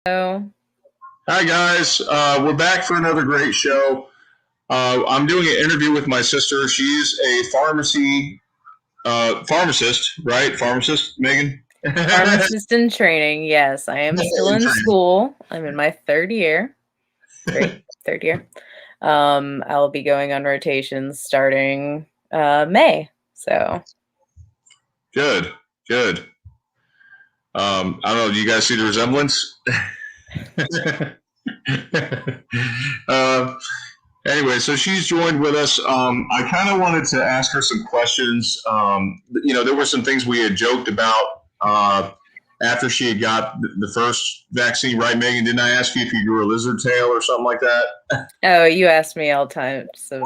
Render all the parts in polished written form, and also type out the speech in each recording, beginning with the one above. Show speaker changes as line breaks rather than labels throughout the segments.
So,
Hi guys, we're back for another great show. I'm doing an interview with my sister. She's a pharmacist, right? Pharmacist, Megan.
pharmacist in training. Yes, I am still in school. I'm in my third year. Great, third year. I'll be going on rotations starting May. So,
Good, good. I don't know. Do you guys see the resemblance? uh, anyway, so she's joined with us. I kind of wanted to ask her some questions. There were some things we had joked about after she had got the first vaccine, right, Megan? Didn't I ask you if you grew a lizard tail or something like that?
oh, you asked me all types of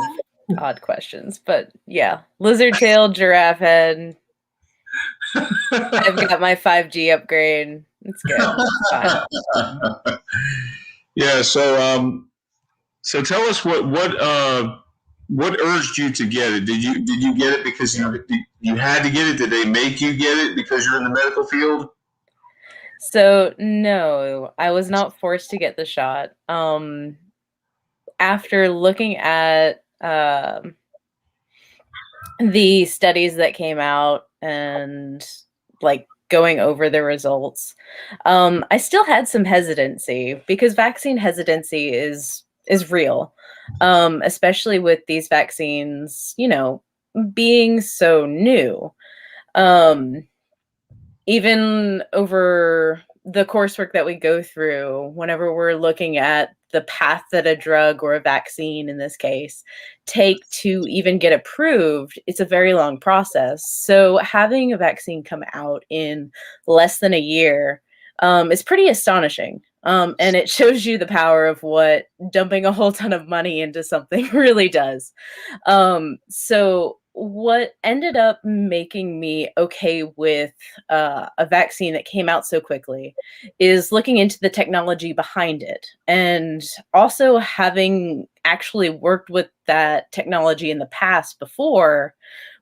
odd questions, but yeah, lizard tail, giraffe head. I've got my 5G upgrade. It's good. It's fine.
Yeah. So tell us what urged you to get it? Did you get it because you had to get it? Did they make you get it because you're in the medical field?
So, no, I was not forced to get the shot. After looking at the studies that came out and like going over the results, I still had some hesitancy because vaccine hesitancy is real, especially with these vaccines, being so new. Even over the coursework that we go through, whenever we're looking at the path that a drug or a vaccine in this case take to even get approved, it's a very long process. So having a vaccine come out in less than a year is pretty astonishing. And it shows you the power of what dumping a whole ton of money into something really does. So what ended up making me okay with a vaccine that came out so quickly is looking into the technology behind it, and also having actually worked with that technology in the past before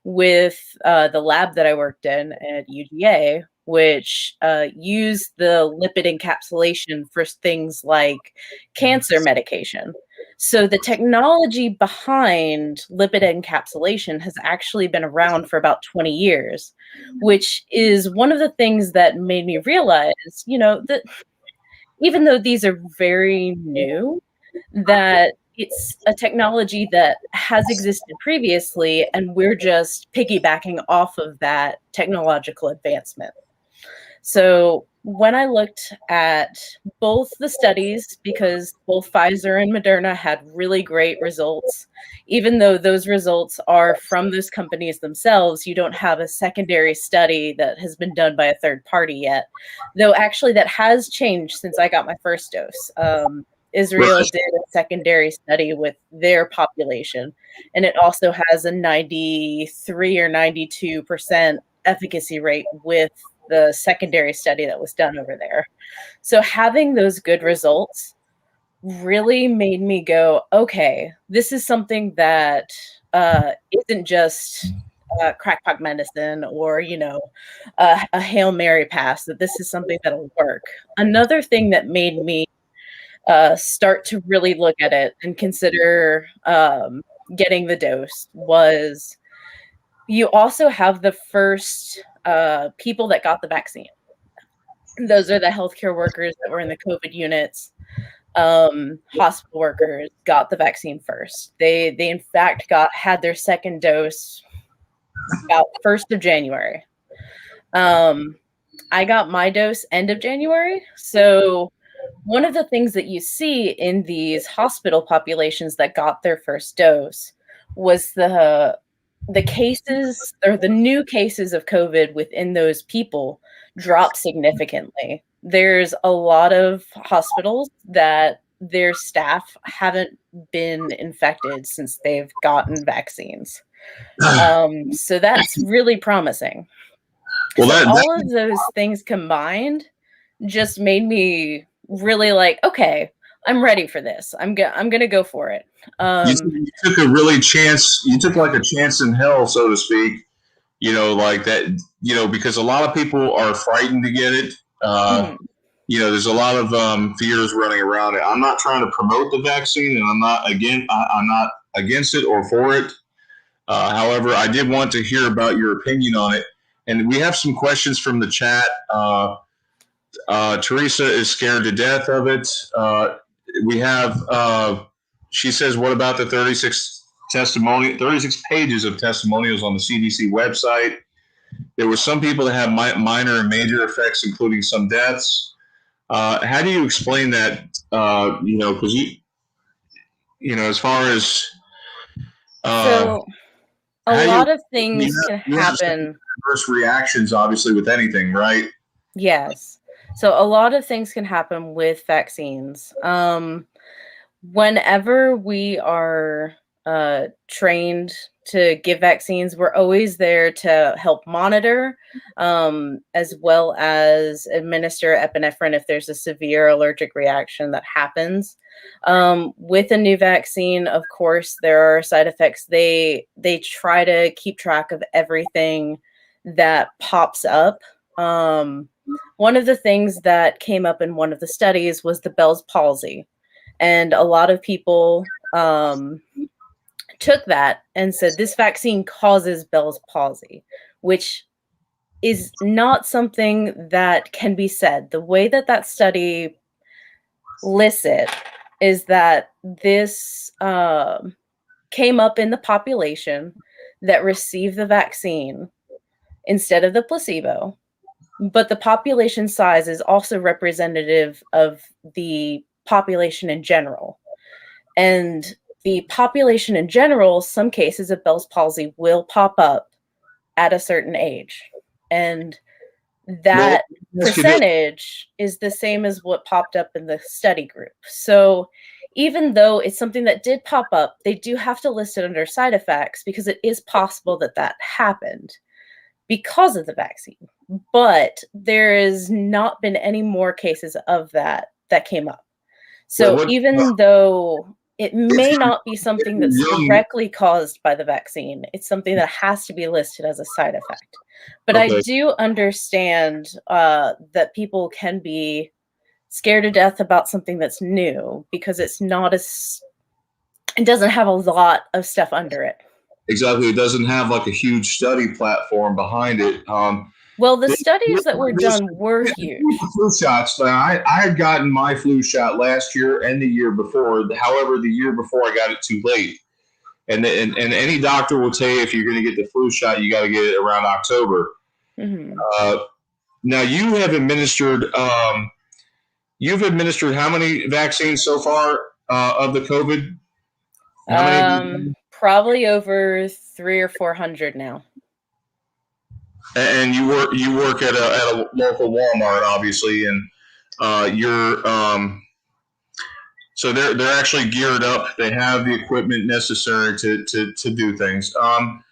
with the lab that I worked in at UGA, which used the lipid encapsulation for things like cancer medication. So the technology behind lipid encapsulation has actually been around for about 20 years, which is one of the things that made me realize, that even though these are very new, that it's a technology that has existed previously, and we're just piggybacking off of that technological advancement. So when I looked at both the studies, because both Pfizer and Moderna had really great results, even though those results are from those companies themselves, you don't have a secondary study that has been done by a third party yet. Though actually that has changed since I got my first dose. Israel did a secondary study with their population, and it also has a 93 or 92% efficacy rate with the secondary study that was done over there. So having those good results really made me go, okay, this is something that isn't just crackpot medicine or, a Hail Mary pass, that this is something that'll work. Another thing that made me start to really look at it and consider getting the dose was you also have the first people that got the vaccine. Those are the healthcare workers that were in the COVID units. Hospital workers got the vaccine first. They in fact had their second dose about 1st of January. I got my dose end of January. So one of the things that you see in these hospital populations that got their first dose was the cases, or the new cases of COVID within those people, drop significantly. There's a lot of hospitals that their staff haven't been infected since they've gotten vaccines. So that's really promising.
Well,
So
that
all of those things combined just made me really like, okay, I'm ready for this. I'm gonna go for it.
you took a really chance. You took like a chance in hell, so to speak. Like that. Because a lot of people are frightened to get it.
Mhm.
there's a lot of fears running around it. I'm not trying to promote the vaccine, and I'm not against it or for it. However, I did want to hear about your opinion on it. And we have some questions from the chat. Teresa is scared to death of it. We have, she says, what about the 36 pages of testimonials on the CDC website? There were some people that have minor and major effects, including some deaths. How do you explain that? Because as far as
so a lot of things can happen.
Adverse reactions, obviously, with anything, right?
Yes. So a lot of things can happen with vaccines. Whenever we are trained to give vaccines, we're always there to help monitor, as well as administer epinephrine if there's a severe allergic reaction that happens. With a new vaccine, of course, there are side effects. They try to keep track of everything that pops up. One of the things that came up in one of the studies was the Bell's palsy. And a lot of people took that and said, this vaccine causes Bell's palsy, which is not something that can be said. The way that that study lists it is that this came up in the population that received the vaccine instead of the placebo. But the population size is also representative of the population in general. And the population in general, some cases of Bell's palsy will pop up at a certain age. And that percentage is the same as what popped up in the study group. So even though it's something that did pop up, they do have to list it under side effects because it is possible that that happened because of the vaccine. But there has not been any more cases of that came up. So even though it may not be something that's directly caused by the vaccine, it's something that has to be listed as a side effect. But I do understand that people can be scared to death about something that's new because it doesn't have a lot of stuff under it.
Exactly. It doesn't have like a huge study platform behind it.
Well, the studies that were done were huge.
Flu shots. I had gotten my flu shot last year and the year before. However, the year before I got it too late. And any doctor will tell you if you're going to get the flu shot, you got to get it around October.
Mm-hmm.
Now you have administered. You've administered how many vaccines so far of the COVID?
Probably over 300 or 400 now.
And you work at a local Walmart, obviously, and you're so they're actually geared up. They have the equipment necessary to do things. I'm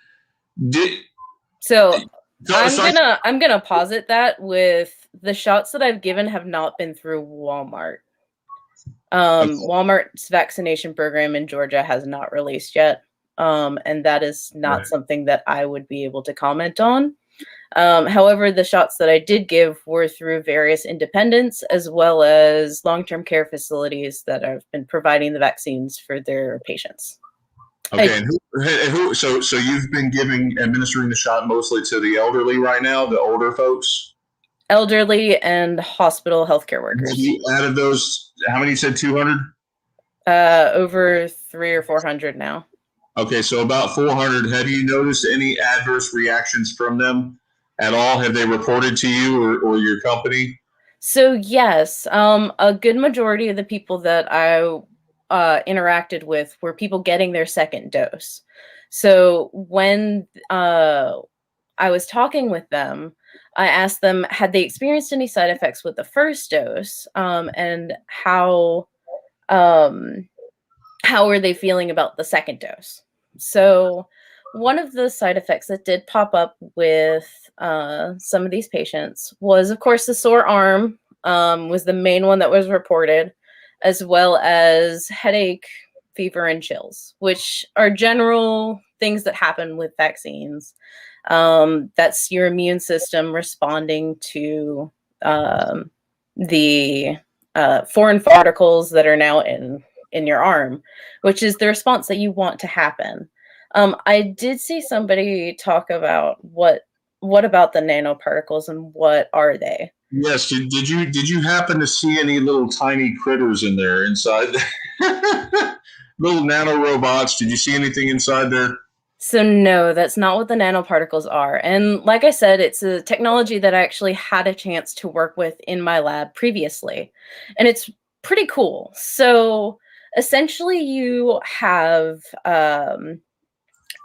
gonna posit that with the shots that I've given have not been through Walmart. Walmart's vaccination program in Georgia has not released yet, and that is not something that I would be able to comment on. However, the shots that I did give were through various independents as well as long-term care facilities that have been providing the vaccines for their patients.
Okay, so you've been administering the shot mostly to the elderly right now, the older folks?
Elderly and hospital healthcare workers.
Out of those, how many you said 200?
Over 300 or 400 now. Okay,
so about 400. Have you noticed any adverse reactions from them at all? Have they reported to you or your company?
So yes, a good majority of the people that I interacted with were people getting their second dose. So when I was talking with them, I asked them, had they experienced any side effects with the first dose, and how were they feeling about the second dose? So one of the side effects that did pop up with some of these patients was, of course, the sore arm was the main one that was reported, as well as headache, fever, and chills, which are general things that happen with vaccines. That's your immune system responding to the foreign particles that are now in your arm, which is the response that you want to happen. I did see somebody talk about what about the nanoparticles and what are they?
Yes. Did you happen to see any little tiny critters in there inside? Little nano robots. Did you see anything inside there?
So no, that's not what the nanoparticles are. And like I said, it's a technology that I actually had a chance to work with in my lab previously. And it's pretty cool. So essentially you have a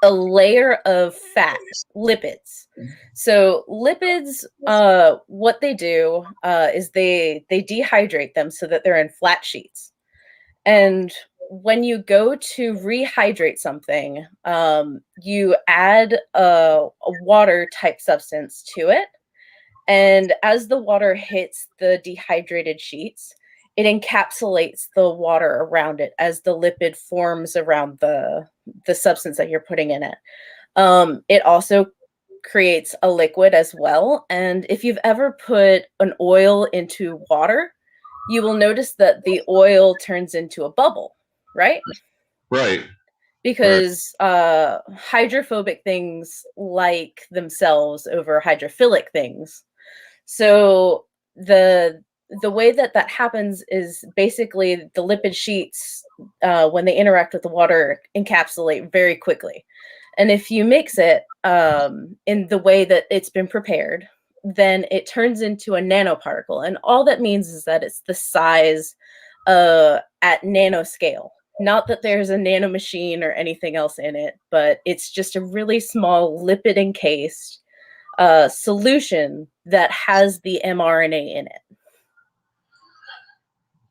layer of fat, lipids. So lipids, what they do is they dehydrate them so that they're in flat sheets. And when you go to rehydrate something, you add a water type substance to it. And as the water hits the dehydrated sheets, it encapsulates the water around it as the lipid forms around the substance that you're putting in it. It also creates a liquid as well. And if you've ever put an oil into water, you will notice that the oil turns into a bubble, right?
Right. Right.
Because hydrophobic things like themselves over hydrophilic things. So the way that that happens is basically the lipid sheets, when they interact with the water, encapsulate very quickly. And if you mix it in the way that it's been prepared, then it turns into a nanoparticle. And all that means is that it's the size at nanoscale. Not that there's a nanomachine or anything else in it, but it's just a really small lipid encased solution that has the mRNA in it.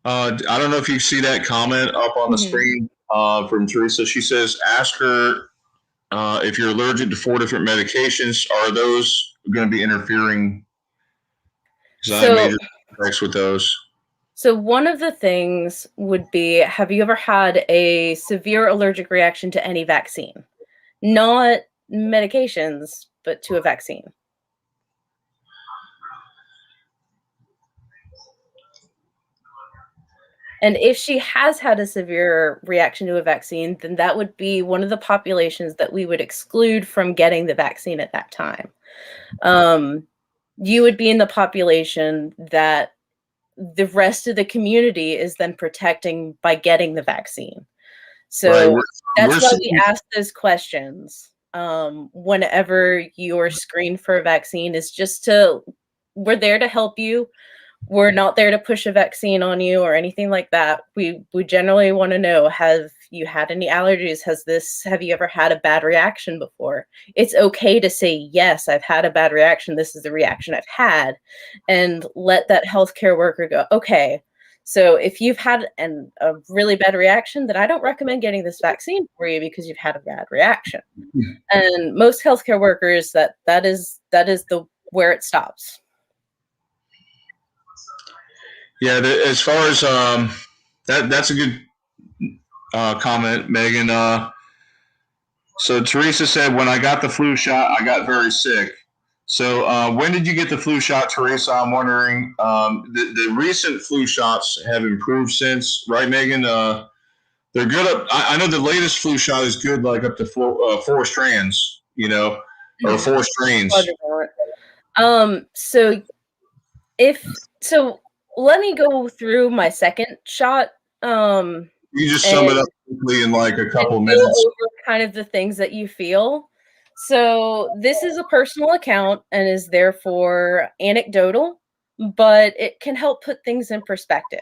I don't know if you see that comment up on the screen from Teresa. She says, ask her if you're allergic to 4 different medications, are those going to be interfering? Because I had major effects with those.
So one of the things would be, have you ever had a severe allergic reaction to any vaccine? Not medications, but to a vaccine. And if she has had a severe reaction to a vaccine, then that would be one of the populations that we would exclude from getting the vaccine at that time. You would be in the population that the rest of the community is then protecting by getting the vaccine. So that's why we ask those questions whenever you're screened for a vaccine, is just we're there to help you. We're not there to push a vaccine on you or anything like that. We generally want to know, have you had any allergies? Have you ever had a bad reaction before? It's okay to say, yes, I've had a bad reaction. This is the reaction I've had. And let that healthcare worker go, okay, so if you've had a really bad reaction, then I don't recommend getting this vaccine for you because you've had a bad reaction. And most healthcare workers, that is the where it stops.
Yeah, as far as that's a good comment, Megan. So Teresa said, when I got the flu shot, I got very sick. So when did you get the flu shot, Teresa? I'm wondering. The recent flu shots have improved since, right, Megan? They're good. I know the latest flu shot is good, like up to four strands, or 4 strains.
So let me go through my second shot.
You just sum it up quickly in like a couple minutes.
Over kind of the things that you feel. So this is a personal account and is therefore anecdotal, but it can help put things in perspective.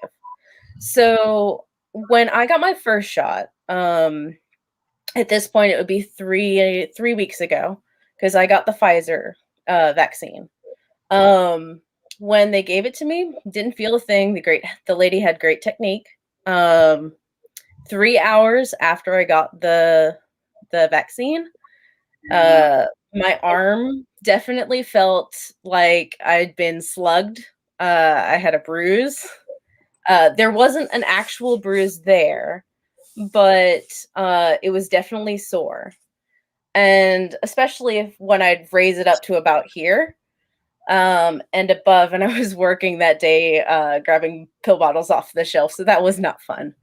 So when I got my first shot, at this point it would be three weeks ago, because I got the Pfizer vaccine. When they gave it to me, didn't feel a thing. The lady had great technique. 3 hours after I got the vaccine, my arm definitely felt like I'd been slugged. I had a bruise. There wasn't an actual bruise there, but it was definitely sore. And especially when I'd raise it up to about here, and above, and I was working that day, grabbing pill bottles off the shelf, so that was not fun.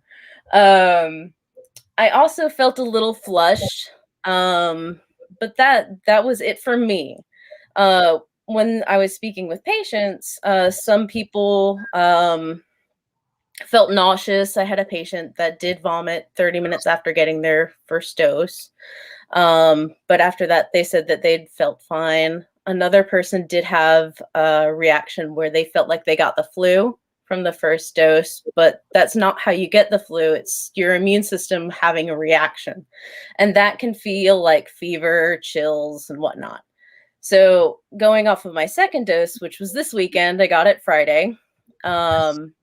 I also felt a little flushed, but that was it for me. When I was speaking with patients, some people felt nauseous. I had a patient that did vomit 30 minutes after getting their first dose. But after that, they said that they'd felt fine. Another person did have a reaction where they felt like they got the flu from the first dose, but that's not how you get the flu. It's your immune system having a reaction. And that can feel like fever, chills, and whatnot. So going off of my second dose, which was this weekend, I got it Friday. On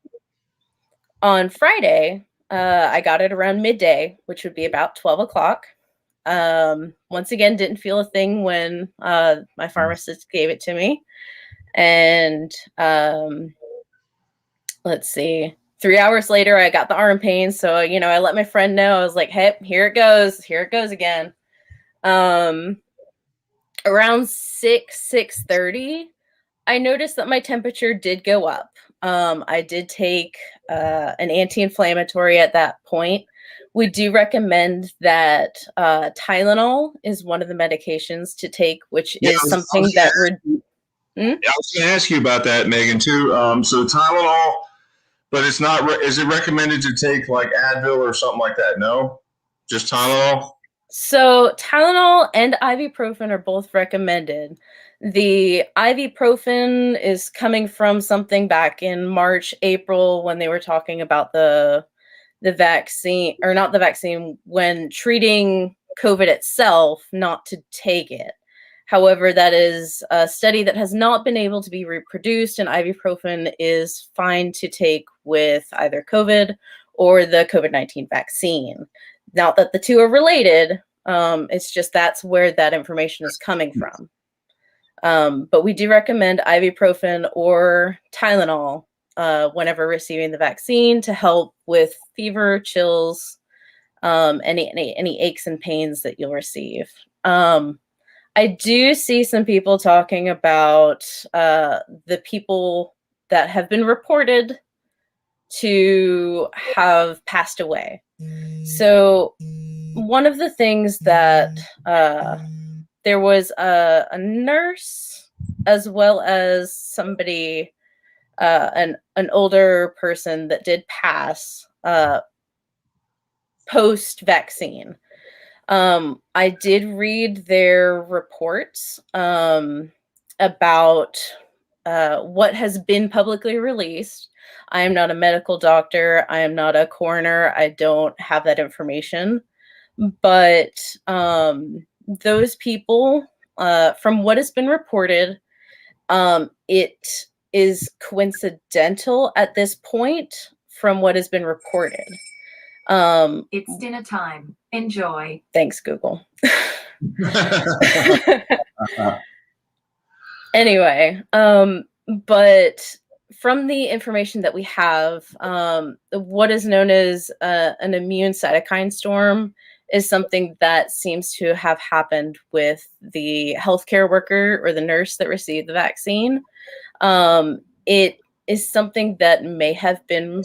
Friday, I got it around midday, which would be about 12 o'clock. Once again, didn't feel a thing when my pharmacist gave it to me. And let's see, 3 hours later, I got the arm pain. So, you know, I let my friend know. I was like, hey, here it goes. Here it goes again. Around 6:30, I noticed that my temperature did go up. I did take an anti-inflammatory at that point. We do recommend that Tylenol is one of the medications to take, which
Yeah,
is something that
I was going to ask you about that, Megan, too. So Tylenol, but it's not. Is it recommended to take like Advil or something like that? No, just Tylenol.
So Tylenol and ibuprofen are both recommended. The ibuprofen is coming from something back in March, April when they were talking about the vaccine, or not the vaccine, when treating COVID itself, not to take it. However, that is a study that has not been able to be reproduced, and ibuprofen is fine to take with either COVID or the COVID-19 vaccine. Not that the two are related, it's just that's where that information is coming from. But we do recommend ibuprofen or Tylenol whenever receiving the vaccine to help with fever, chills, any aches and pains that you'll receive. I do see some people talking about the people that have been reported to have passed away. So one of the things that there was a nurse as well as somebody, an older person that did pass post-vaccine. I did read their reports about what has been publicly released. I am not a medical doctor. I am not a coroner. I don't have that information. But those people, from what has been reported, it is coincidental at this point from what has been reported.
It's dinner time. Enjoy.
Thanks, Google. Anyway, but from the information that we have, what is known as an immune cytokine storm is something that seems to have happened with the healthcare worker or the nurse that received the vaccine. It is something that may have been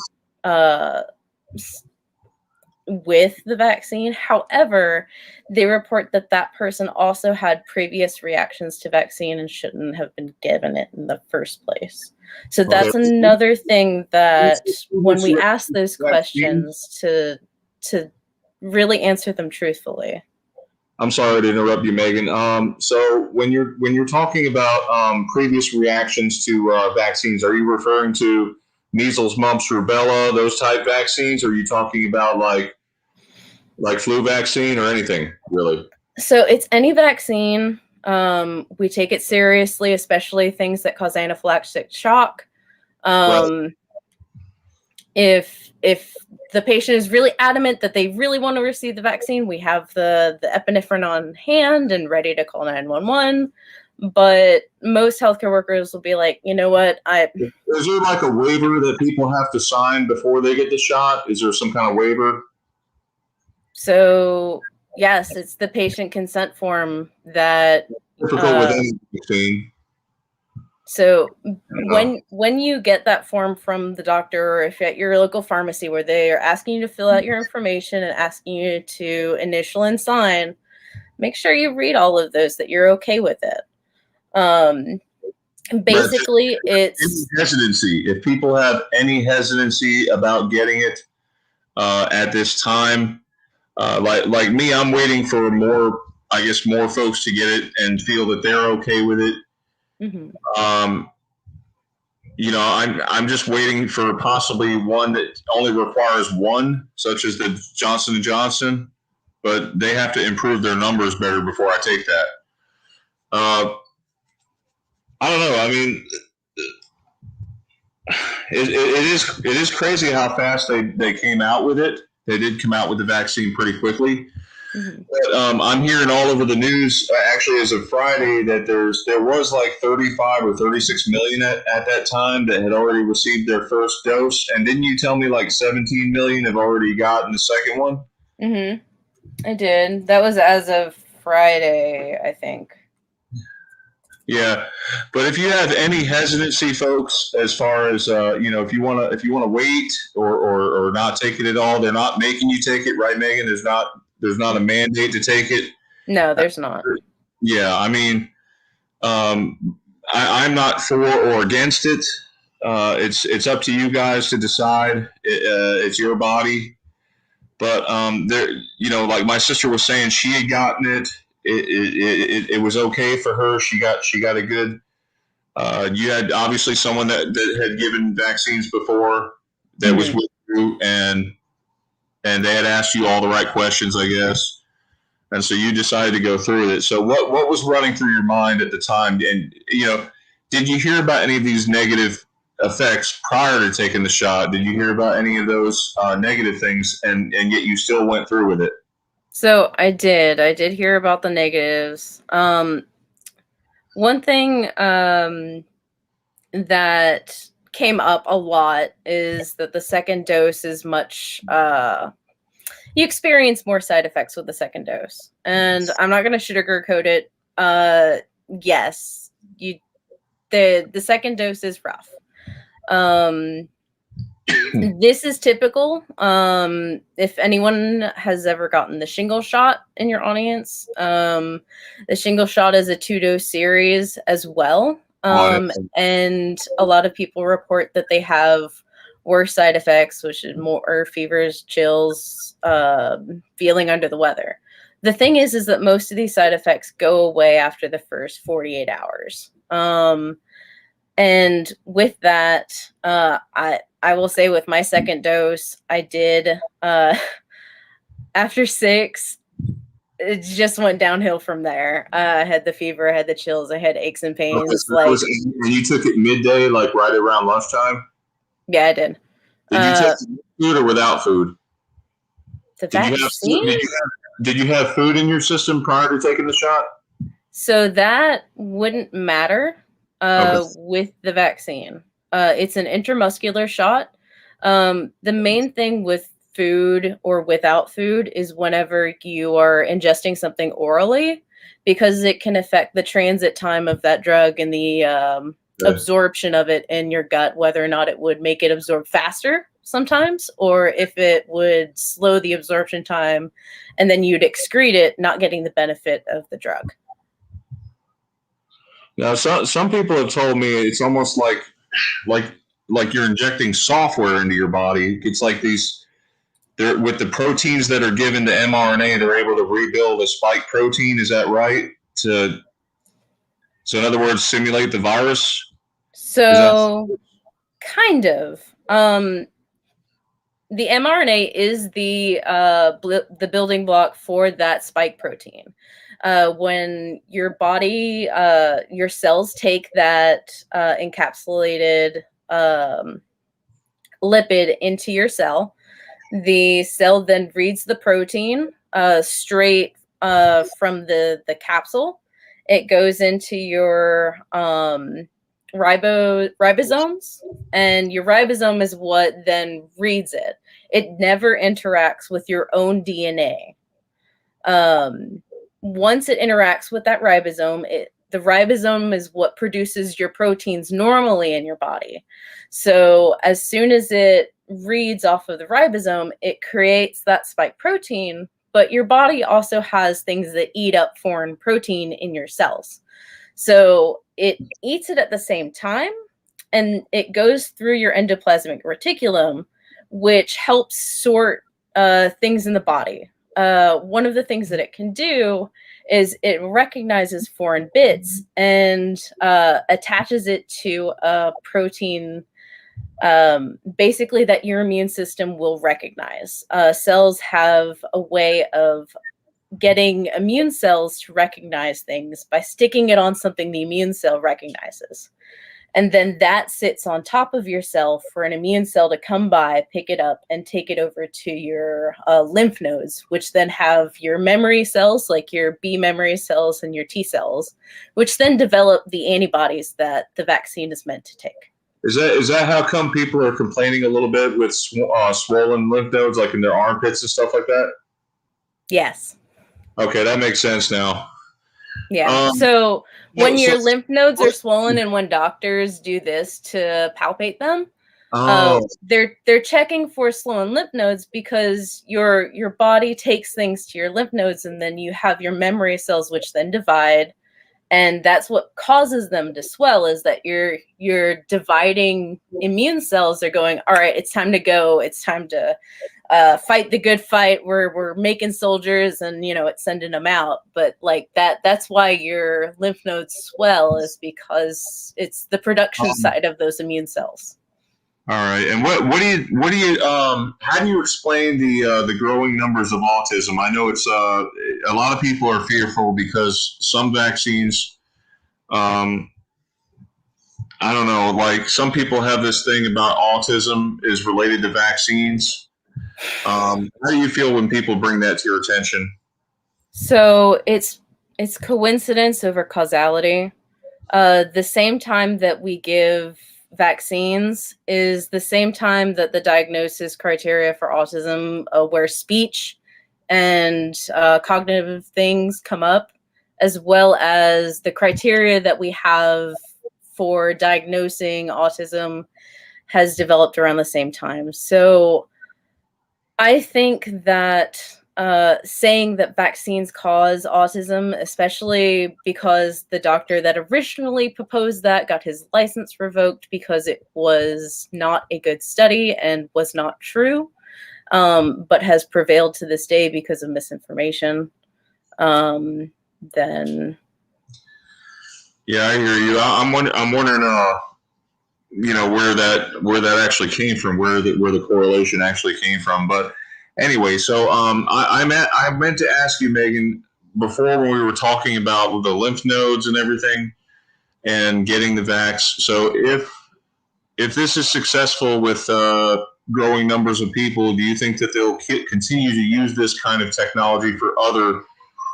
with the vaccine. However, they report that that person also had previous reactions to vaccine and shouldn't have been given it in the first place. So that's another thing that when we ask those questions to really answer them truthfully.
I'm sorry to interrupt you, Megan. So when you're talking about previous reactions to vaccines, are you referring to measles, mumps, rubella, those type vaccines? Or are you talking about like flu vaccine or anything really?
So it's any vaccine. We take it seriously, especially things that cause anaphylactic shock.
Right.
If the patient is really adamant that they really want to receive the vaccine, we have the epinephrine on hand and ready to call 911. But most healthcare workers will be like, you know what,
Is there like a waiver that people have to sign before they get the shot? Is there some kind of waiver?
So yes, it's the patient consent form that
Typical with any vaccine.
So when you get that form from the doctor, or if you're at your local pharmacy where they are asking you to fill out your information and asking you to initial and sign, make sure you read all of those, that you're okay with it. Basically, it's
hesitancy. If people have any hesitancy about getting it at this time, like me, I'm waiting for more folks to get it and feel that they're okay with it.
Mm-hmm.
I'm just waiting for possibly one that only requires one, such as the Johnson & Johnson, but they have to improve their numbers better before I take that. I don't know. I mean, it is crazy how fast they came out with it. They did come out with the vaccine pretty quickly.
Mm-hmm.
But I'm hearing all over the news, actually, as of Friday, that there was like 35 or 36 million at that time that had already received their first dose. And didn't you tell me like 17 million have already gotten the second one?
Mm-hmm. I did. That was as of Friday, I think.
Yeah, but if you have any hesitancy, folks, as far as if you want to wait or not take it at all, they're not making you take it, right, Megan? There's not a mandate to take it.
No, there's not.
Yeah, I mean, I'm not for or against it. It's up to you guys to decide. It's your body. But like my sister was saying, she had gotten it. It was okay for her. She got a good. You had obviously someone that had given vaccines before that
Mm-hmm.
was with you, and they had asked you all the right questions, I guess. And so you decided to go through with it. So what was running through your mind at the time? And, did you hear about any of these negative effects prior to taking the shot? Did you hear about any of those negative things, and yet you still went through with it?
So I did hear about the negatives. One thing that came up a lot is that the second dose is much you experience more side effects with the second dose. And I'm not going to sugarcoat it. Yes, the second dose is rough. This is typical. If anyone has ever gotten the shingle shot in your audience, the shingle shot is a 2-dose series as well. And a lot of people report that they have worse side effects, which is more fevers, chills, feeling under the weather. The thing is that most of these side effects go away after the first 48 hours. And with that, I will say with my second dose, I did, after 6, it just went downhill from there. I had the fever, I had the chills, I had aches and pains.
And you took it midday, like right around lunchtime?
Yeah, I did.
Did you take food or without food?
The vaccine?
Did you have food in your system prior to taking the shot?
So that wouldn't matter with the vaccine. It's an intramuscular shot. The main thing with food or without food is whenever you are ingesting something orally, because it can affect the transit time of that drug and the absorption of it in your gut, whether or not it would make it absorb faster sometimes, or if it would slow the absorption time and then you'd excrete it, not getting the benefit of the drug.
Now, some people have told me it's almost like you're injecting software into your body. It's like with the proteins that are given to mRNA, they're able to rebuild a spike protein. Is that right? So in other words, simulate the virus?
So kind of. The mRNA is the building block for that spike protein. When your body, your cells take that encapsulated lipid into your cell, the cell then reads the protein straight from the capsule. It goes into your ribosomes, and your ribosome is what then reads it. It never interacts with your own DNA. Once it interacts with that ribosome, the ribosome is what produces your proteins normally in your body. So as soon as it reads off of the ribosome, it creates that spike protein, but your body also has things that eat up foreign protein in your cells. So it eats it at the same time, and it goes through your endoplasmic reticulum, which helps sort things in the body. One of the things that it can do is it recognizes foreign bits and attaches it to a protein, basically, that your immune system will recognize. Cells have a way of getting immune cells to recognize things by sticking it on something the immune cell recognizes. And then that sits on top of your cell for an immune cell to come by, pick it up, and take it over to your lymph nodes, which then have your memory cells, like your B memory cells and your T cells, which then develop the antibodies that the vaccine is meant to take.
Is that how come people are complaining a little bit with swollen lymph nodes, like in their armpits and stuff like that?
Yes.
Okay, that makes sense now.
Yeah. So when your lymph nodes are swollen and when doctors do this to palpate them, they're checking for swollen lymph nodes because your body takes things to your lymph nodes, and then you have your memory cells, which then divide, and that's what causes them to swell. Is that your dividing immune cells are going, all right, it's time to go. It's time to fight the good fight. We're making soldiers, and it's sending them out. But like that's why your lymph nodes swell, is because it's the production side of those immune cells.
All right. And what do you how do you explain the growing numbers of autism? I know it's a lot of people are fearful because some vaccines, I don't know, like some people have this thing about autism is related to vaccines. How do you feel when people bring that to your attention?
So it's coincidence over causality. The same time that we give vaccines is the same time that the diagnosis criteria for autism, where speech and cognitive things come up, as well as the criteria that we have for diagnosing autism has developed around the same time. So I think that saying that vaccines cause autism, especially because the doctor that originally proposed that got his license revoked because it was not a good study and was not true, but has prevailed to this day because of misinformation, then...
Yeah, I hear you. I'm wondering, where that actually came from, where the correlation actually came from. But anyway, so I meant to ask you, Megan, before when we were talking about the lymph nodes and everything and getting the vax. So if this is successful with growing numbers of people, do you think that they'll continue to use this kind of technology for other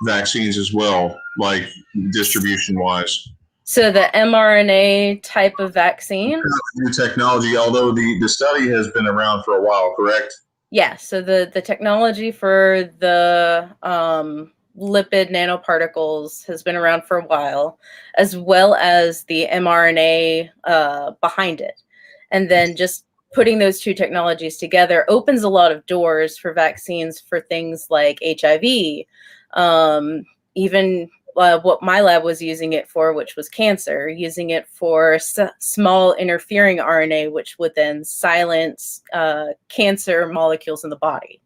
vaccines as well, like distribution wise?
So the mRNA type of vaccine?
New technology, although the study has been around for a while, correct?
Yeah, so the technology for the lipid nanoparticles has been around for a while, as well as the mRNA behind it. And then just putting those two technologies together opens a lot of doors for vaccines for things like HIV, even what my lab was using it for, which was cancer, using it for small interfering RNA, which would then silence cancer molecules in the body.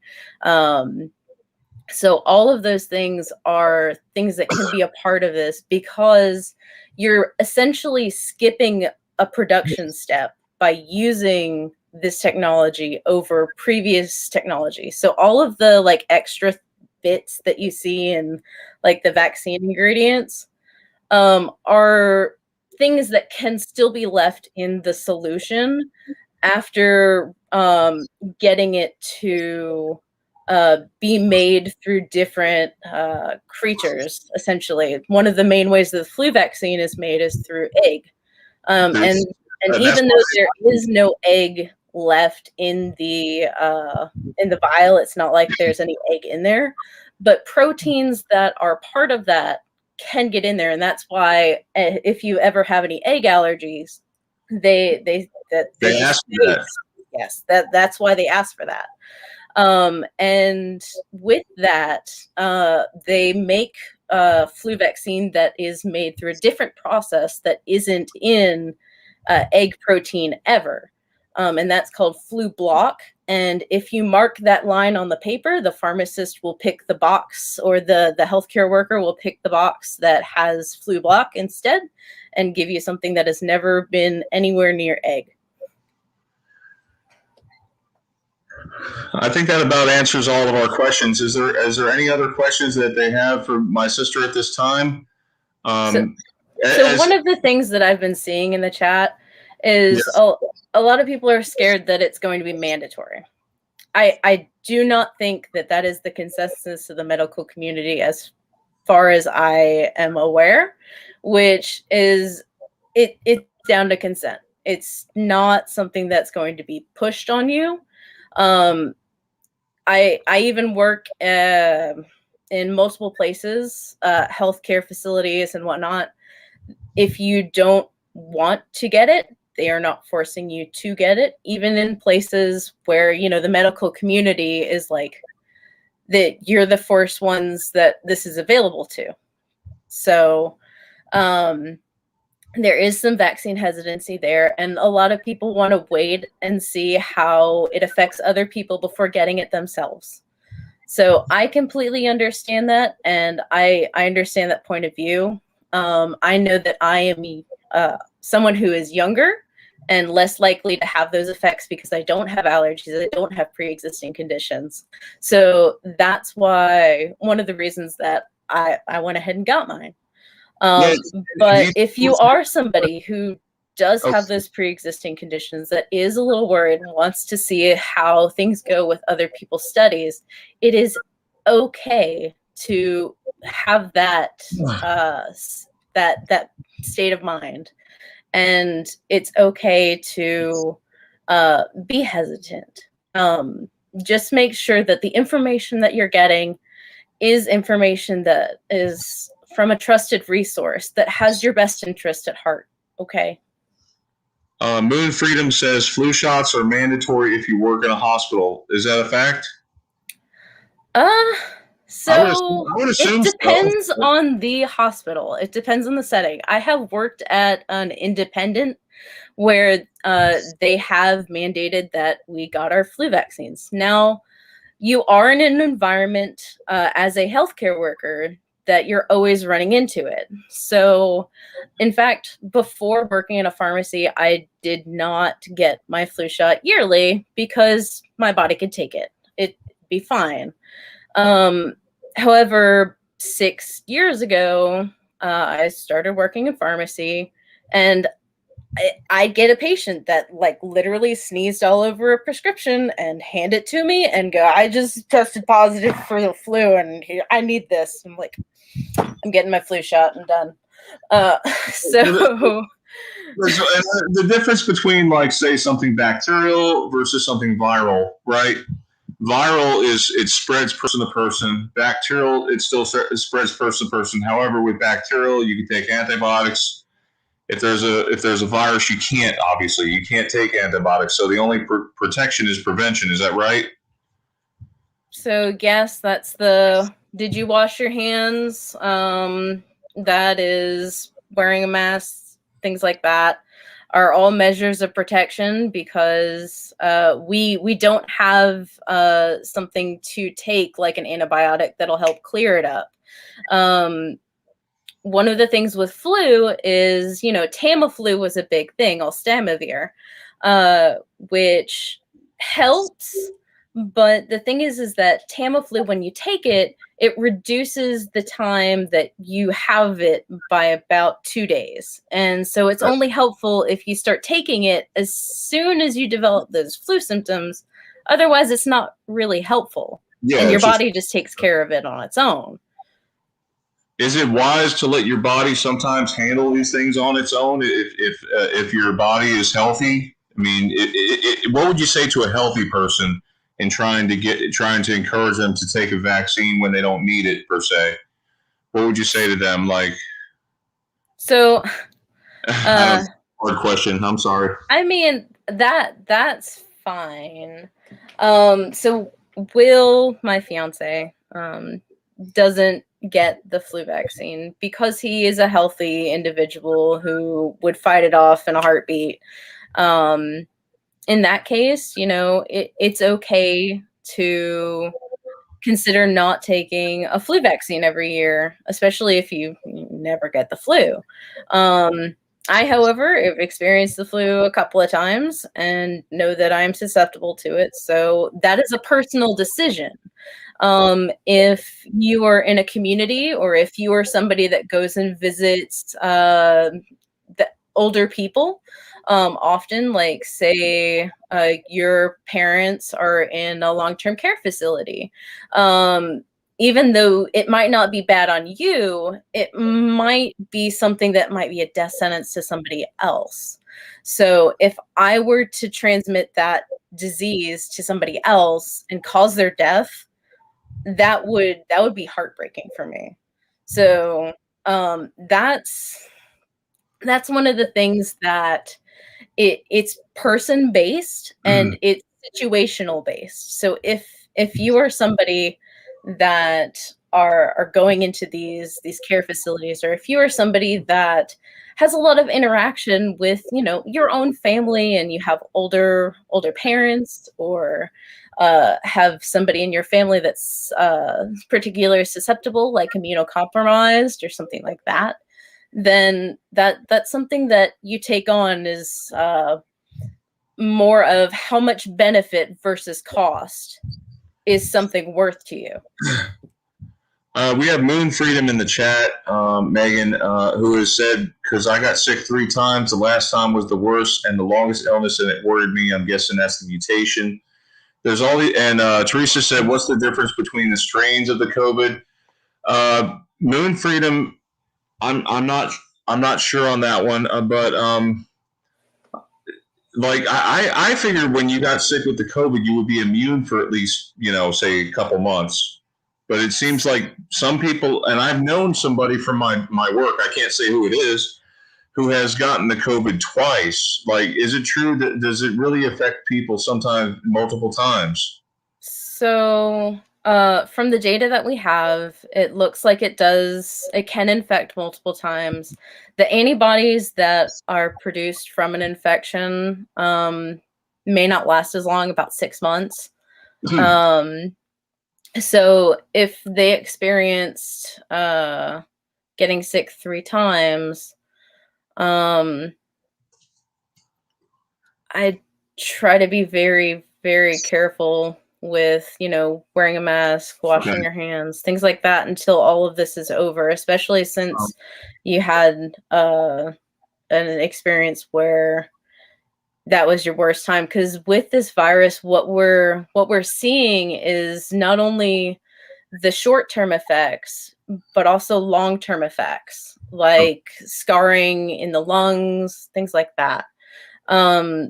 So all of those things are things that can be a part of this, because you're essentially skipping a production step by using this technology over previous technology. So all of the like extra bits that you see in like the vaccine ingredients are things that can still be left in the solution after getting it to be made through different creatures. Essentially, one of the main ways that the flu vaccine is made is through egg, and even though there is no egg left in the vial, it's not like there's any egg in there, but proteins that are part of that can get in there, and that's why if you ever have any egg allergies, they
ask for that.
Yes, that's why they ask for that. And with that, they make a flu vaccine that is made through a different process that isn't in egg protein ever. And that's called flu block. And if you mark that line on the paper, the pharmacist will pick the box, or the healthcare worker will pick the box that has flu block instead, and give you something that has never been anywhere near egg.
I think that about answers all of our questions. Is there any other questions that they have for my sister at this time?
So one of the things that I've been seeing in the chat is a lot of people are scared that it's going to be mandatory. I do not think that is the consensus of the medical community as far as I am aware, which is it's down to consent. It's not something that's going to be pushed on you. I even work in multiple places, healthcare facilities and whatnot. If you don't want to get it, they are not forcing you to get it, even in places where, the medical community is like that you're the first ones that this is available to. So, there is some vaccine hesitancy there, and a lot of people want to wait and see how it affects other people before getting it themselves. So I completely understand that, and I understand that point of view. I know that I am someone who is younger and less likely to have those effects because I don't have allergies, I don't have pre-existing conditions. So that's why one of the reasons that I went ahead and got mine. But if you are somebody who does have those pre-existing conditions that is a little worried and wants to see how things go with other people's studies, it is okay to have that that state of mind, and it's okay to be hesitant. Just make sure that the information that you're getting is information that is from a trusted resource that has your best interest at heart. Okay.
Moon Freedom says flu shots are mandatory if you work in a hospital. Is that a fact?
So it depends on the hospital. It depends on the setting. I have worked at an independent where they have mandated that we got our flu vaccines. Now, you are in an environment as a healthcare worker that you're always running into it. So, in fact, before working in a pharmacy, I did not get my flu shot yearly because my body could take it. It'd be fine. However, 6 years ago, I started working in pharmacy, and I get a patient that like literally sneezed all over a prescription and hand it to me and go, I just tested positive for the flu and I need this. I'm like, I'm getting my flu shot and done. So
the difference between, like, say, something bacterial versus something viral, right? Viral it spreads person to person. Bacterial, it still spreads person to person. However, with bacterial, you can take antibiotics. If there's a virus, you can't take antibiotics. So the only protection is prevention. Is that right?
So yes, that's the. Did you wash your hands? That is wearing a mask. Things like that are all measures of protection because we don't have something to take like an antibiotic that'll help clear it up. One of the things with flu is, Tamiflu was a big thing, Alstamivir, which helps. But the thing is that Tamiflu, when you take it, it reduces the time that you have it by about 2 days. And so it's only helpful if you start taking it as soon as you develop those flu symptoms. Otherwise, it's not really helpful. Yeah, and your body just takes care of it on its own.
Is it wise to let your body sometimes handle these things on its own if your body is healthy? I mean, what would you say to a healthy person in trying to encourage them to take a vaccine when they don't need it per se? what would you say to them? Like,
So,
I
uh,
don't. Hard question. I'm sorry.
I mean that's fine. So Will, my fiance, doesn't get the flu vaccine because he is a healthy individual who would fight it off in a heartbeat. Um, in that case, it's okay to consider not taking a flu vaccine every year, especially if you never get the flu. I, however, have experienced the flu a couple of times and know that I'm susceptible to it. So that is a personal decision. If you are in a community or if you are somebody that goes and visits the older people, often, like, say, your parents are in a long-term care facility, even though it might not be bad on you, it might be something that might be a death sentence to somebody else. So if I were to transmit that disease to somebody else and cause their death, that would be heartbreaking for me. So that's one of the things that it's person based and it's situational based. So if you are somebody that are going into these care facilities, or if you are somebody that has a lot of interaction with your own family, and you have older parents, or have somebody in your family that's particularly susceptible, like immunocompromised or something like that, then that's something that you take on is more of how much benefit versus cost is something worth to you.
We have Moon Freedom in the chat, Megan, who has said, because I got sick 3 times. The last time was the worst and the longest illness, and it worried me. I'm guessing that's the mutation. There's all the, and Teresa said, what's the difference between the strains of the COVID? Moon Freedom, I'm not sure on that one, but like I figured when you got sick with the COVID, you would be immune for at least say a couple months. But it seems like some people, and I've known somebody from my work, I can't say who it is, who has gotten the COVID twice. Like, is it true that does it really affect people sometimes multiple times?
So from the data that we have, it looks like it can infect multiple times. The antibodies that are produced from an infection may not last as long, about 6 months. So if they experienced getting sick 3 times, I try to be very, very careful with, wearing a mask, washing your hands, things like that until all of this is over, especially since you had an experience where that was your worst time. Because with this virus, what we're seeing is not only the short-term effects, but also long-term effects, like scarring in the lungs, things like that.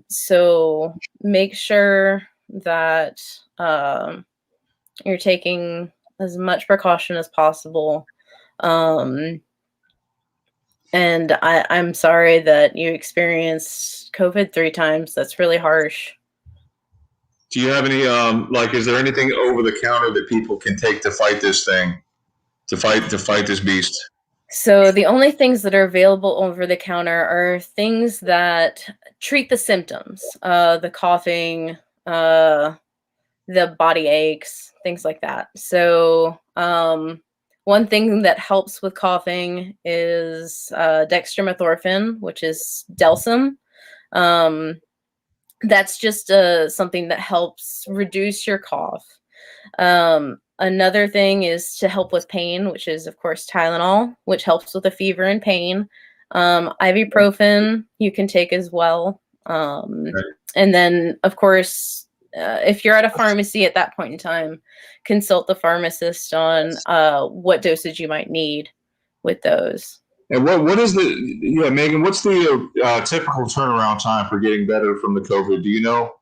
So make sure that you're taking as much precaution as possible. And I'm sorry that you experienced COVID 3 times. That's really harsh.
Do you have any like? Is there anything over the counter that people can take to fight this thing, to fight this beast?
So the only things that are available over the counter are things that treat the symptoms, the coughing, the body aches, things like that. So one thing that helps with coughing is dextromethorphan, which is Delsum. That's just something that helps reduce your cough. Another thing is to help with pain, which is, of course, Tylenol, which helps with the fever and pain. Ibuprofen you can take as well. And then, of course, if you're at a pharmacy at that point in time, consult the pharmacist on what dosage you might need with those.
And what is Megan? What's the typical turnaround time for getting better from the COVID? Do you know?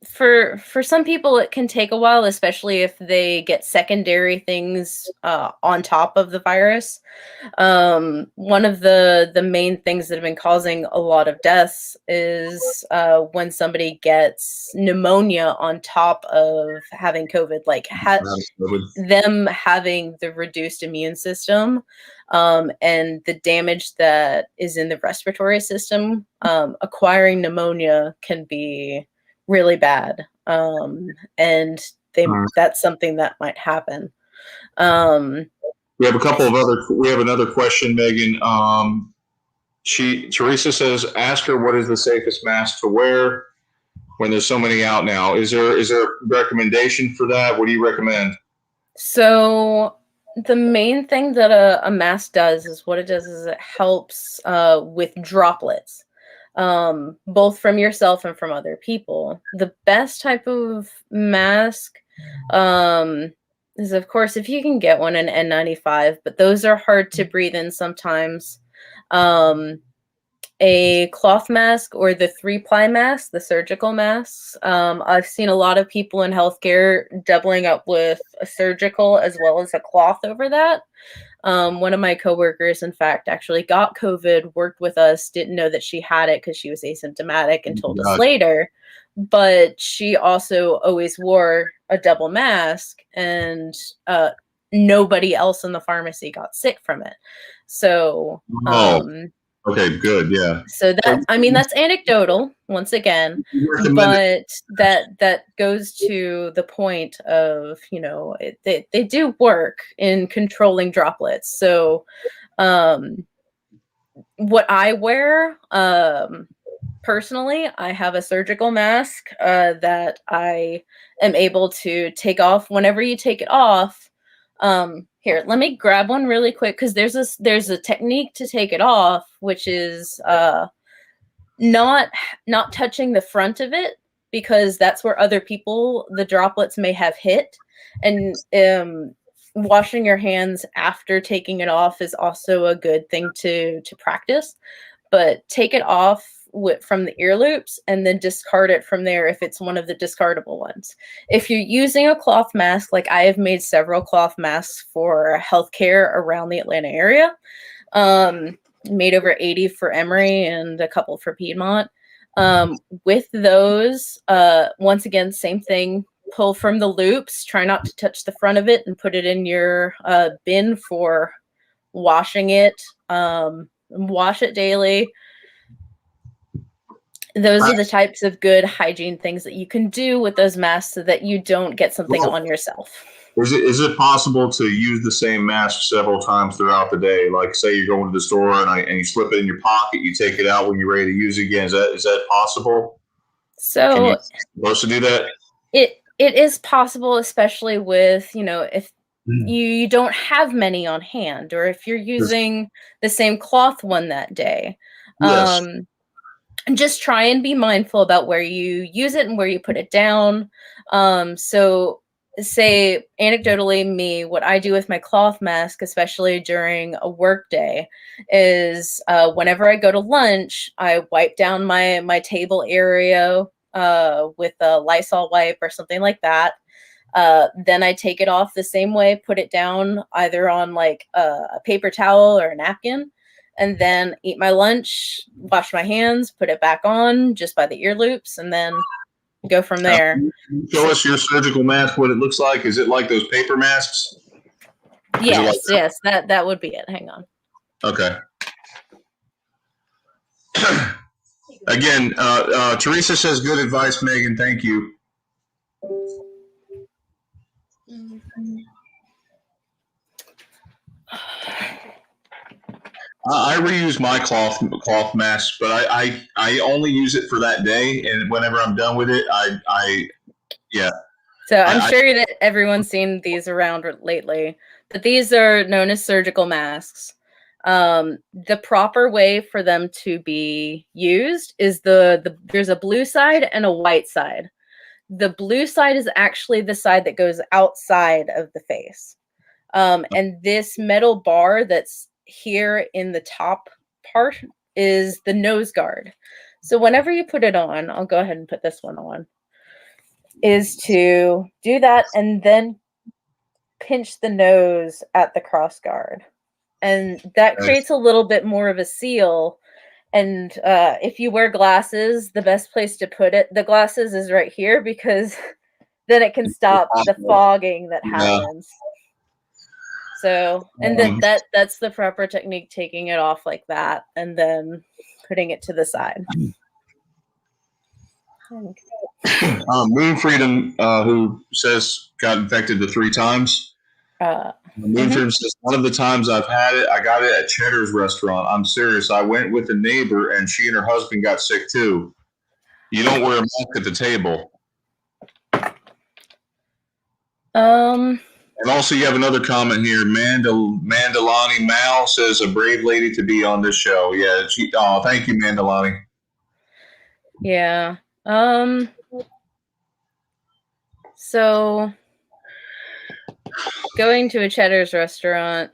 for some people it can take a while, especially if they get secondary things on top of the virus. One of the main things that have been causing a lot of deaths is when somebody gets pneumonia on top of having COVID, like them having the reduced immune system, and the damage that is in the respiratory system. Acquiring pneumonia can be really bad, and that's something that might happen.
We have a couple of other. We have another question, Megan. Teresa says, ask her what is the safest mask to wear when there's so many out now. Is there a recommendation for that? What do you recommend?
So the main thing that a mask does is it helps with droplets, both from yourself and from other people. The best type of mask is, of course, if you can get one, an N95, but those are hard to breathe in sometimes. A cloth mask or the 3-ply mask, the surgical masks. I've seen a lot of people in healthcare doubling up with a surgical as well as a cloth over that. One of my coworkers, in fact, actually got COVID, worked with us, didn't know that she had it because she was asymptomatic and told us later. But she also always wore a double mask, and nobody else in the pharmacy got sick from it. So,
okay, good, yeah.
So that, I mean, that's anecdotal once again, but that goes to the point of, you know, they do work in controlling droplets. So, what I wear, personally, I have a surgical mask that I am able to take off. Whenever you take it off, here, let me grab one really quick, because there's a technique to take it off, which is not touching the front of it, because that's where other people, the droplets may have hit, and washing your hands after taking it off is also a good thing to practice. But take it off from the ear loops and then discard it from there if it's one of the discardable ones. If you're using a cloth mask, like I have made several cloth masks for healthcare around the Atlanta area, made over 80 for Emory and a couple for Piedmont. With those, once again, same thing, pull from the loops, try not to touch the front of it, and put it in your bin for washing it. Wash it daily. Those are the types of good hygiene things that you can do with those masks so that you don't get something on yourself.
Is it possible to use the same mask several times throughout the day? Like, say you're going to the store and you slip it in your pocket, you take it out when you're ready to use it again. Is that possible?
So,
are you supposed to do that?
It is possible, especially with, you know, if you don't have many on hand, or if you're using the same cloth one that day.
Yes.
Just try and be mindful about where you use it and where you put it down. So say anecdotally, me, what I do with my cloth mask, especially during a work day, is whenever I go to lunch, I wipe down my table area with a Lysol wipe or something like that. Then I take it off the same way, put it down either on like a paper towel or a napkin, and then eat my lunch, wash my hands, put it back on just by the ear loops, and then go from there.
Show us your surgical mask, what it looks like. Is it like those paper masks?
Yes, yes, that would be it. Hang on.
Okay. Again, Teresa says, good advice, Megan. Thank you. I reuse my cloth mask, but I only use it for that day, and whenever I'm done with it, yeah.
So I'm sure that everyone's seen these around lately, but these are known as surgical masks. The proper way for them to be used is there's a blue side and a white side. The blue side is actually the side that goes outside of the face. And this metal bar that's here in the top part is the nose guard. So whenever you put it on, I'll go ahead and put this one on. is to do that and then pinch the nose at the cross guard. And that creates a little bit more of a seal. And if you wear glasses, the best place to put the glasses is right here, because then it can stop the fogging that happens. So, and that's the proper technique, taking it off like that and then putting it to the side.
Moon Freedom, who says got infected the 3 times. Moon Freedom says, one of the times I've had it, I got it at Cheddar's restaurant. I'm serious. I went with a neighbor and she and her husband got sick too. You don't wear a mask at the table. And also, you have another comment here. Mandalani Mal says, a brave lady to be on this show. Yeah. Thank you, Mandalani.
Yeah. So going to a Cheddar's restaurant,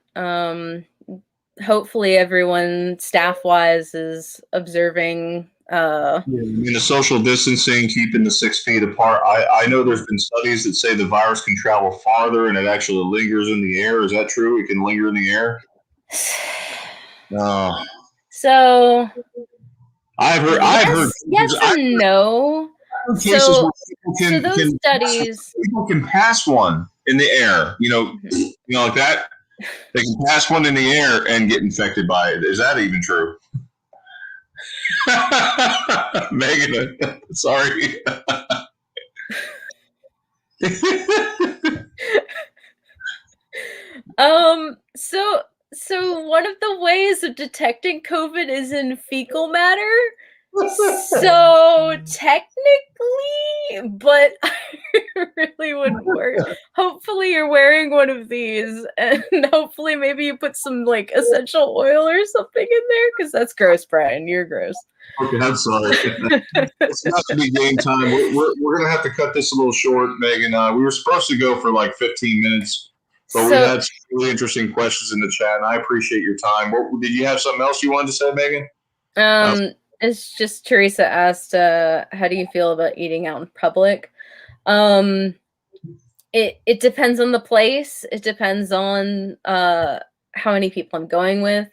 hopefully everyone staff-wise is observing
the social distancing, keeping the 6 feet apart. I know there's been studies that say the virus can travel farther and it actually lingers in the air. Is that true? It can linger in the air? No.
So
I've heard
yes and no. So those studies,
people can pass one in the air, like that. They can pass one in the air and get infected by it. Is that even true? Megan, sorry.
So one of the ways of detecting COVID is in fecal matter. So technically, but I really wouldn't work. Hopefully you're wearing one of these, and hopefully maybe you put some like essential oil or something in there, because that's gross, Brian. You're gross.
Okay, I'm sorry. It's not to be game time. We're gonna have to cut this a little short, Megan. We were supposed to go for like 15 minutes, but we had some really interesting questions in the chat, and I appreciate your time. Did you have something else you wanted to say, Megan?
It's just Teresa asked, how do you feel about eating out in public? It depends on the place. It depends on how many people I'm going with.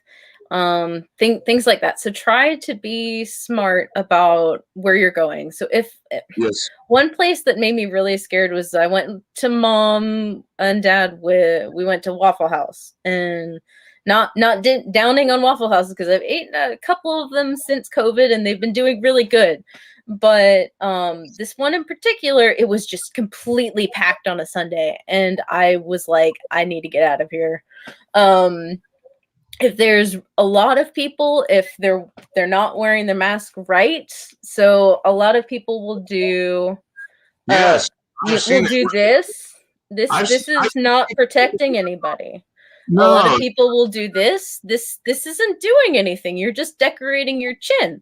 Things like that. So try to be smart about where you're going. So if one place that made me really scared was I went to mom and dad we went to Waffle House, and not downing on Waffle Houses, because I've eaten a couple of them since COVID and they've been doing really good. But this one in particular, it was just completely packed on a Sunday, and I was like, I need to get out of here. If there's a lot of people, if they're not wearing their mask right, so a lot of people will do this. This is not protecting anybody. No. A lot of people will do this. This isn't doing anything. You're just decorating your chin.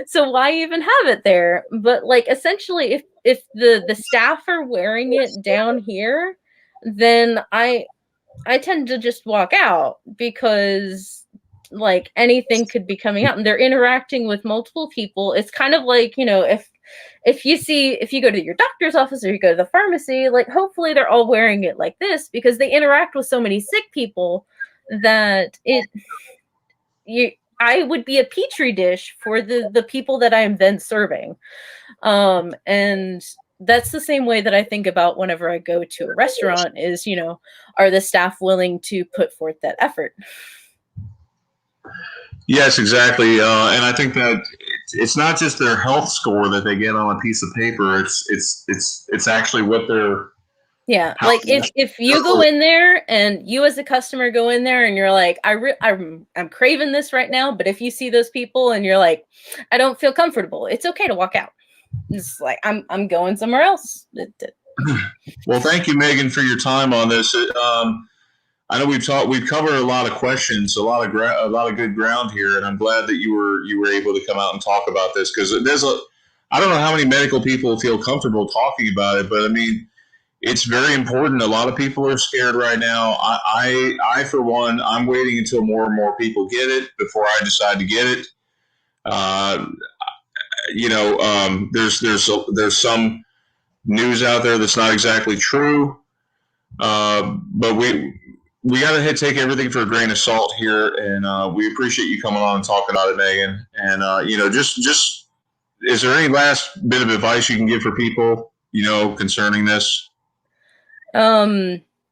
So why even have it there? But like, essentially, if the staff are wearing it down here, then I tend to just walk out, because like anything could be coming out, and they're interacting with multiple people. It's kind of like, if you go to your doctor's office or you go to the pharmacy, like hopefully they're all wearing it like this, because they interact with so many sick people that I would be a petri dish for the people that I am then serving. And that's the same way that I think about whenever I go to a restaurant is, are the staff willing to put forth that effort?
Yes, exactly. And I think that it's not just their health score that they get on a piece of paper. It's actually what they're.
Yeah, like if you go in there and you as a customer go in there and you're like, I'm craving this right now, but if you see those people and you're like, I don't feel comfortable, it's okay to walk out. It's like, I'm going somewhere else.
Well, thank you, Megan, for your time on this. I know we've covered a lot of questions, a lot of good ground here, and I'm glad that you were able to come out and talk about this, because I don't know how many medical people feel comfortable talking about it, but I mean, it's very important. A lot of people are scared right now. I for one, I'm waiting until more and more people get it before I decide to get it. there's some news out there that's not exactly true, but we got to take everything for a grain of salt here, and we appreciate you coming on and talking about it, Megan. And just is there any last bit of advice you can give for people, concerning this?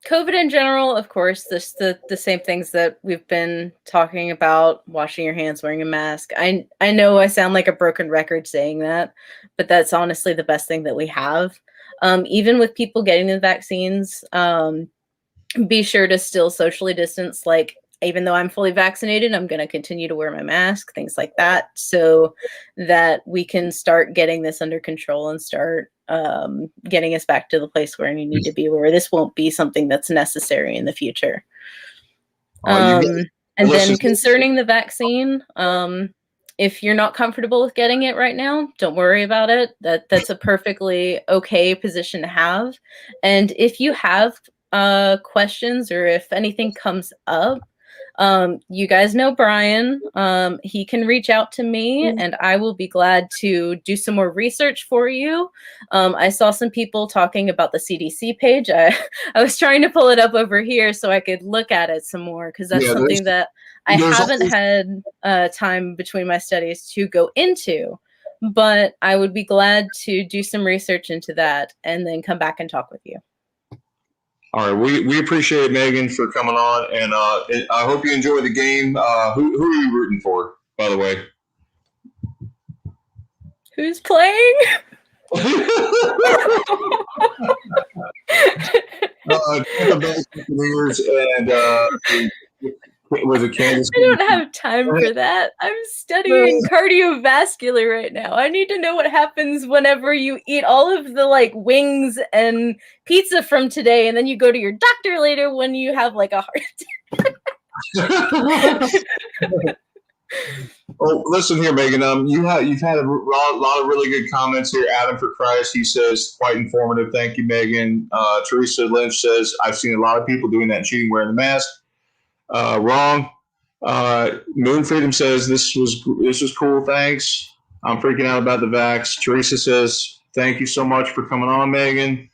COVID in general, of course, the same things that we've been talking about: washing your hands, wearing a mask. I know I sound like a broken record saying that, but that's honestly the best thing that we have. Even with people getting the vaccines, be sure to still socially distance. Like, even though I'm fully vaccinated, I'm going to continue to wear my mask, things like that, so that we can start getting this under control and start getting us back to the place where we need to be, where this won't be something that's necessary in the future. And then concerning the vaccine, if you're not comfortable with getting it right now, don't worry about it. That's a perfectly okay position to have. And if you have questions, or if anything comes up, you guys know Brian. He can reach out to me, and I will be glad to do some more research for you. I saw some people talking about the CDC page. I was trying to pull it up over here so I could look at it some more, because that's something that I haven't had time between my studies to go into. But I would be glad to do some research into that and then come back and talk with you.
All right, we appreciate Megan for coming on, and I hope you enjoy the game. Who are you rooting for, by the way?
Who's playing?
Was it Kansas?
I don't have time for that. I'm studying cardiovascular right now. I need to know what happens whenever you eat all of the wings and pizza from today, and then you go to your doctor later when you have a heart attack.
Well, listen here, Megan. You've had a lot of really good comments here. Adam for Christ, he says, quite informative. Thank you, Megan. Teresa Lynch says, I've seen a lot of people doing that cheating wearing the mask. Wrong. Moon Freedom says this was cool. Thanks. I'm freaking out about the vax. Teresa says, thank you so much for coming on, Megan.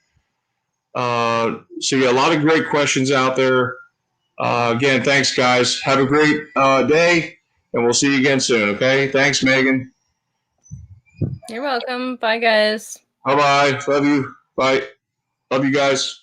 So yeah, a lot of great questions out there. Again, thanks, guys. Have a great day, and we'll see you again soon. Okay. Thanks, Megan.
You're welcome. Bye, guys.
Bye-bye. Love you. Bye. Love you guys.